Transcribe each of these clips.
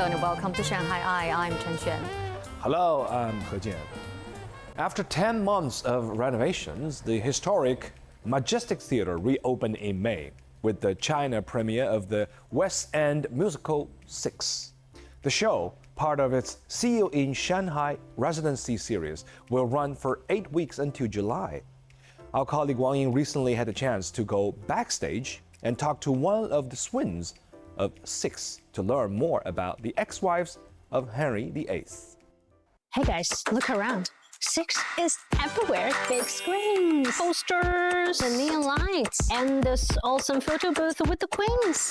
Hello and welcome to Shanghai Eye. I'm Chen Xuan. Hello, I'm He Jian. After 10 months of renovations, the historic Majestic Theater reopened in May with the China premiere of the West End musical 6. The show, part of its See You in Shanghai residency series, will run for 8 weeks until July. Our colleague Wang Ying recently had a chance to go backstage and talk to one of the twins of 6 to learn more about the ex-wives of Henry VIII. Hey guys, look around. 6 is everywhere. Big screens, posters, the neon lights, and this awesome photo booth with the queens.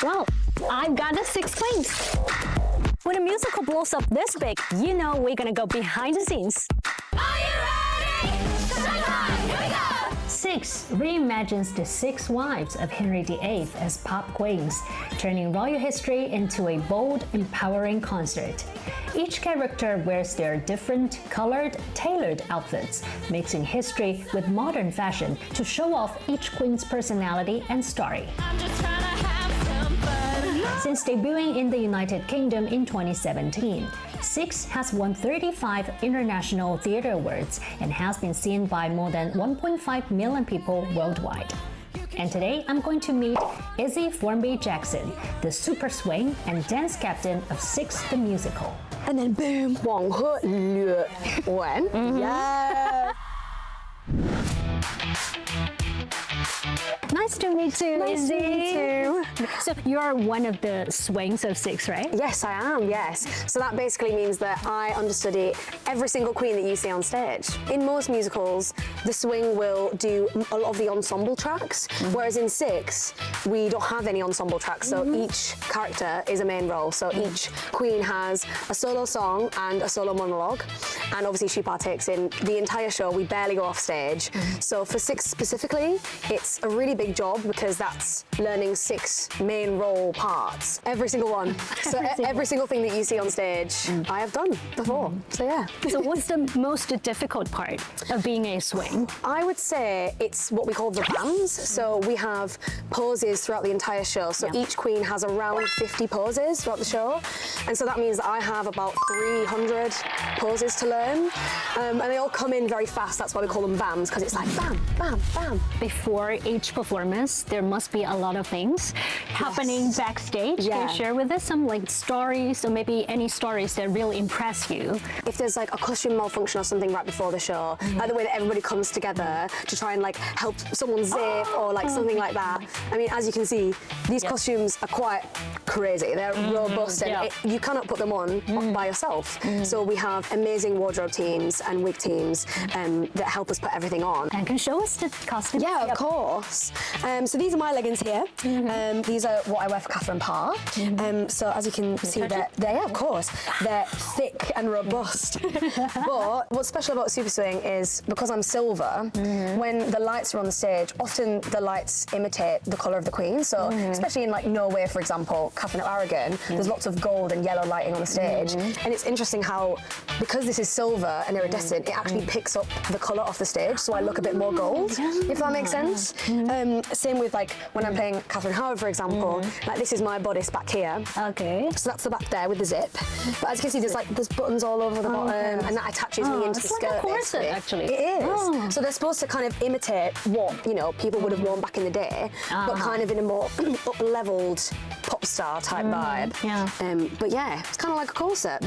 Well, I've got the 6 queens. When a musical blows up this big, you know we're gonna go behind the scenes. Are you ready? Here we go! 6 reimagines the 6 wives of Henry VIII as pop queens, turning royal history into a bold, empowering concert. Each character wears their different, colored, tailored outfits, mixing history with modern fashion to show off each queen's personality and story. Since debuting in the United Kingdom in 2017, 6 has won 35 international theater awards and has been seen by more than 1.5 million people worldwide. And today, I'm going to meet Izzy Formby Jackson, the super swing and dance captain of 6 the musical. And then boom, Wang He Lue Wan. Yeah. Nice to meet you, Nice Izzy. to meet you. So you're one of the swings of 6, right? Yes, I am, yes. So that basically means that I understudy every single queen that you see on stage. In most musicals, the swing will do a lot of the ensemble tracks, whereas in 6, we don't have any ensemble tracks, so each character is a main role. So each queen has a solo song and a solo monologue, and obviously she partakes in the entire show. We barely go off stage. So for 6 specifically, it's a really big job because that's learning 6 main role parts, every single one. So every single thing that you see on stage, I have done before. So yeah. So what's the most difficult part of being a swing? I would say it's what we call the bands. So we have poses throughout the entire show. So each queen has around 50 poses throughout the show. And so that means that I have about 300 poses to learn. And they all come in very fast. That's why we call them bands, because it's like bam, bam, bam. Before each performance, there must be a lot of things happening backstage. Can you share with us some stories, or maybe any stories that really impress you? If there's a costume malfunction or something right before the show, like the way that everybody comes together to try and help someone zip or something like that. I mean, as you can see, these costumes are quite crazy. They're robust and you cannot put them on by yourself. So we have amazing wardrobe teams and wig teams that help us put everything on. And can you show us the costumes? Yeah, of course. So these are my leggings here. These are what I wear for Catherine Parr. So as you can see, they're of course, they're thick and robust. But what's special about Super Swing is because I'm silver, when the lights are on the stage, often the lights imitate the colour of the queen. So especially in Norway, for example, Catherine of Aragon, there's lots of gold and yellow lighting on the stage. And it's interesting how, because this is silver and iridescent, it actually picks up the colour off the stage, so I look a bit more gold, if that makes sense. Same with when I'm playing Catherine Howard, for example, this is my bodice back here. Okay. So that's the back there with the zip. But as you can see, there's buttons all over the bottom, and that attaches me into the skirt. Like a corset, actually. It is. So they're supposed to kind of imitate what people would have worn back in the day, but kind of in a more up-leveled pop star type vibe. Yeah. But yeah, it's kind of like a corset.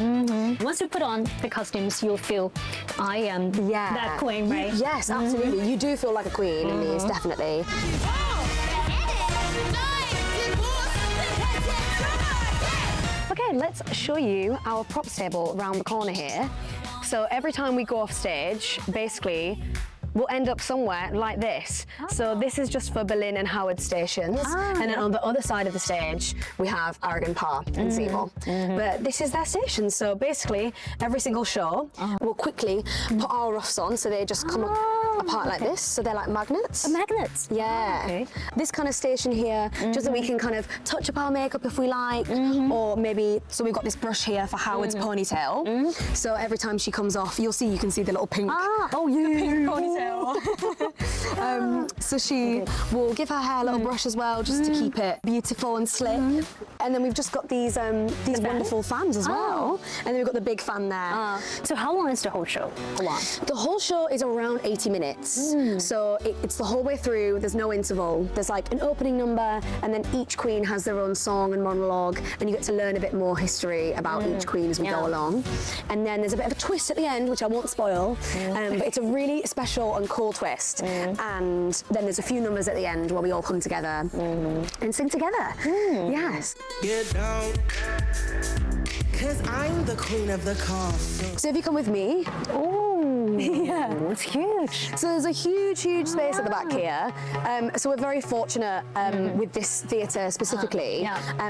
Once you put on the costumes, you'll feel I am that queen, right? Yes, absolutely. You do feel like a queen in these, definitely. Okay, let's show you our props table around the corner here. So every time we go off stage, basically, we'll end up somewhere like this. So this is just for Berlin and Howard stations. And then on the other side of the stage, we have Aragon Parr and Seymour. But this is their station. So basically, every single show, we'll quickly put our ruffs on so they just come apart like this. So they're like magnets. Magnets? Yeah. Okay. This kind of station here, just so we can kind of touch up our makeup if we like, or maybe, so we've got this brush here for Howard's ponytail. So every time she comes off, you can see the little pink, pink ponytail. detail. So she will give her hair a little brush as well, just to keep it beautiful and slick. And then we've just got these wonderful fans as well. And then we've got the big fan there. So how long is the whole show? How long? The whole show is around 80 minutes. So it's the whole way through, there's no interval. There's like an opening number, and then each queen has their own song and monologue, and you get to learn a bit more history about each queen as we go along. And then there's a bit of a twist at the end, which I won't spoil, but it's a really special and cool twist. And then there's a few numbers at the end where we all come together and sing together. Yes. You don't, 'cause I'm the queen of the castle. So if you come with me, Yeah, it's huge. so there's a huge space at the back here. So we're very fortunate with this theatre specifically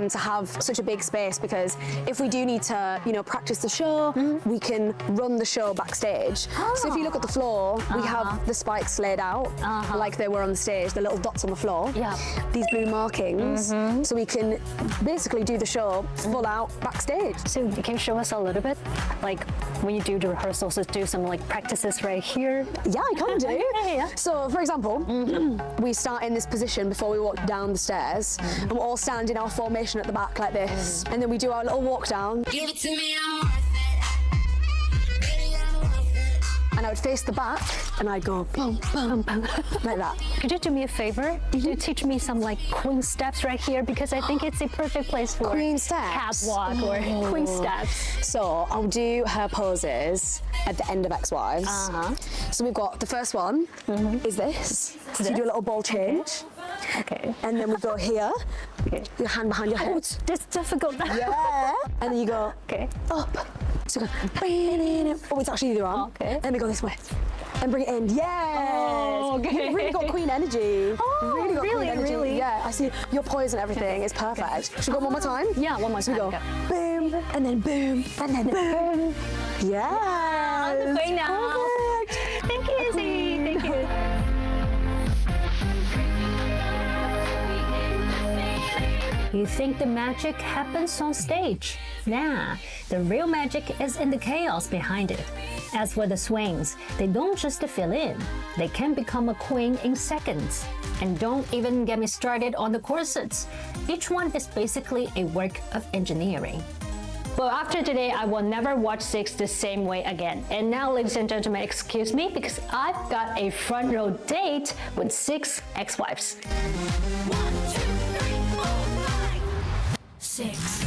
to have such a big space, because if we do need to, practice the show, we can run the show backstage. So if you look at the floor, we have the spikes laid out like they were on the stage, the little dots on the floor. Yeah. These blue markings, so we can basically do the show full out backstage. So can you show us a little bit? Like when you do the rehearsals, do some like practices right here? Yeah, I can do. Yeah. So, for example, we start in this position before we walk down the stairs, and we'll all stand in our formation at the back like this, and then we do our little walk down. Give it to me, I'm worth it. Baby, I'm worth it. And I would face the back, and I'd go boom, boom, boom, like that. Could you do me a favor? Could you teach me some like queen steps right here? Because I think it's a perfect place for Queen steps? catwalk or queen steps. So I'll do her poses at the end of Ex-Wives. So we've got the first one is this. So you do a little ball change, Okay. and then we go here. Okay. Your hand behind your head. That's difficult. Yeah. And then you go Okay. up. So go. Oh, it's actually the other arm. Okay. And we go this way. And bring it in. Yes. Oh, okay. You've really got queen energy. Oh, really got queen really, energy. really? Yeah. I see your poise and everything is perfect. Should we go one more time? Yeah, one more So we time. go boom, and then boom, and then boom. Yeah. On the way now. Perfect. Thank you, Izzy. Thank you. You think the magic happens on stage? Nah, the real magic is in the chaos behind it. As for the swings, they don't just fill in, they can become a queen in seconds. And don't even get me started on the corsets. Each one is basically a work of engineering. Well, after today, I will never watch Six the same way again. And now, ladies and gentlemen, excuse me, because I've got a front row date with 6 ex-wives. 1, 2, 3, 4, 5, 6.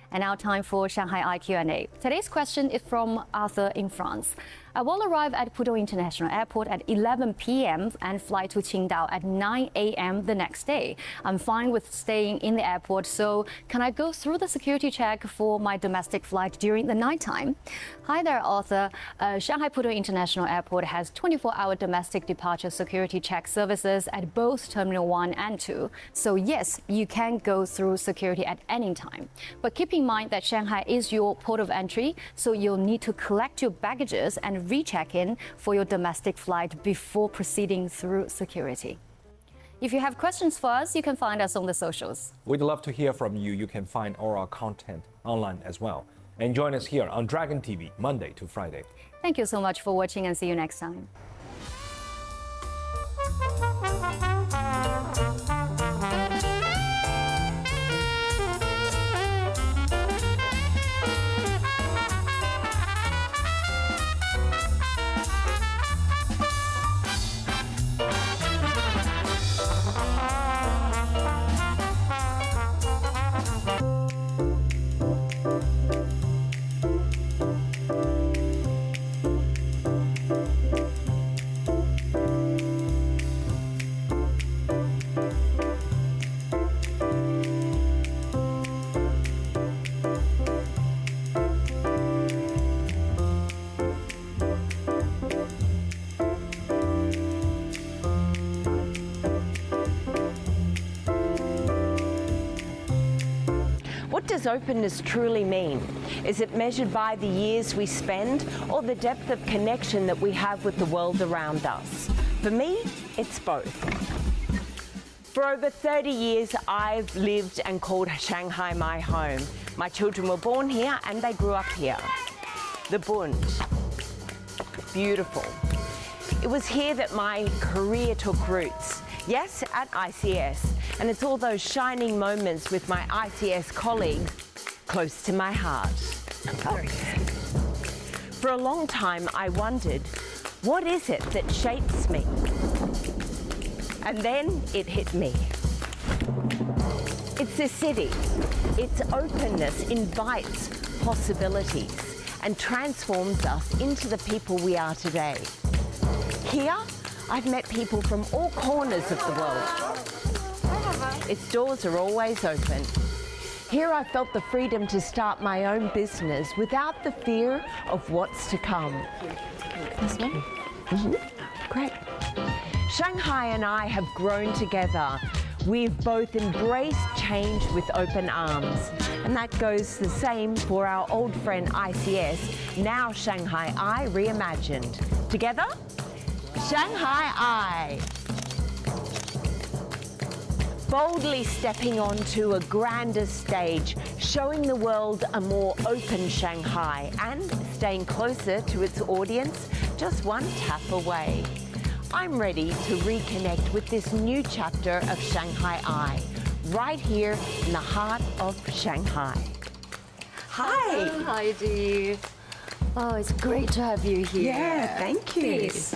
And now time for Shanghai Eye Q&A. Today's question is from Arthur in France. I will arrive at Pudong International Airport at 11 p.m. and fly to Qingdao at 9 a.m. the next day. I'm fine with staying in the airport, so can I go through the security check for my domestic flight during the nighttime? Hi there, Arthur. Shanghai Pudong International Airport has 24-hour domestic departure security check services at both Terminal 1 and 2. So yes, you can go through security at any time. But keep in mind that Shanghai is your port of entry, so you'll need to collect your baggages and recheck in for your domestic flight before proceeding through security. If you have questions for us, you can find us on the socials. We'd love to hear from you. You can find all our content online as well. And join us here on Dragon TV, Monday to Friday. Thank you so much for watching and see you next time. What does openness truly mean? Is it measured by the years we spend or the depth of connection that we have with the world around us? For me, it's both. For over 30 years, I've lived and called Shanghai my home. My children were born here and they grew up here. The Bund. Beautiful. It was here that my career took roots. Yes, at ICS. And it's all those shining moments with my ICS colleagues close to my heart. For a long time, I wondered, what is it that shapes me? And then it hit me. It's the city. Its openness invites possibilities and transforms us into the people we are today. Here, I've met people from all corners of the world. Its doors are always open. Here I felt the freedom to start my own business without the fear of what's to come. This one? Great. Shanghai and I have grown together. We've both embraced change with open arms. And that goes the same for our old friend ICS, now Shanghai I reimagined. Together, Shanghai I. Boldly stepping onto a grander stage, showing the world a more open Shanghai and staying closer to its audience, just one tap away. I'm ready to reconnect with this new chapter of Shanghai I, right here in the heart of Shanghai. Hi. Heidi. Oh, it's great to have you here. Yeah, thank you. Please.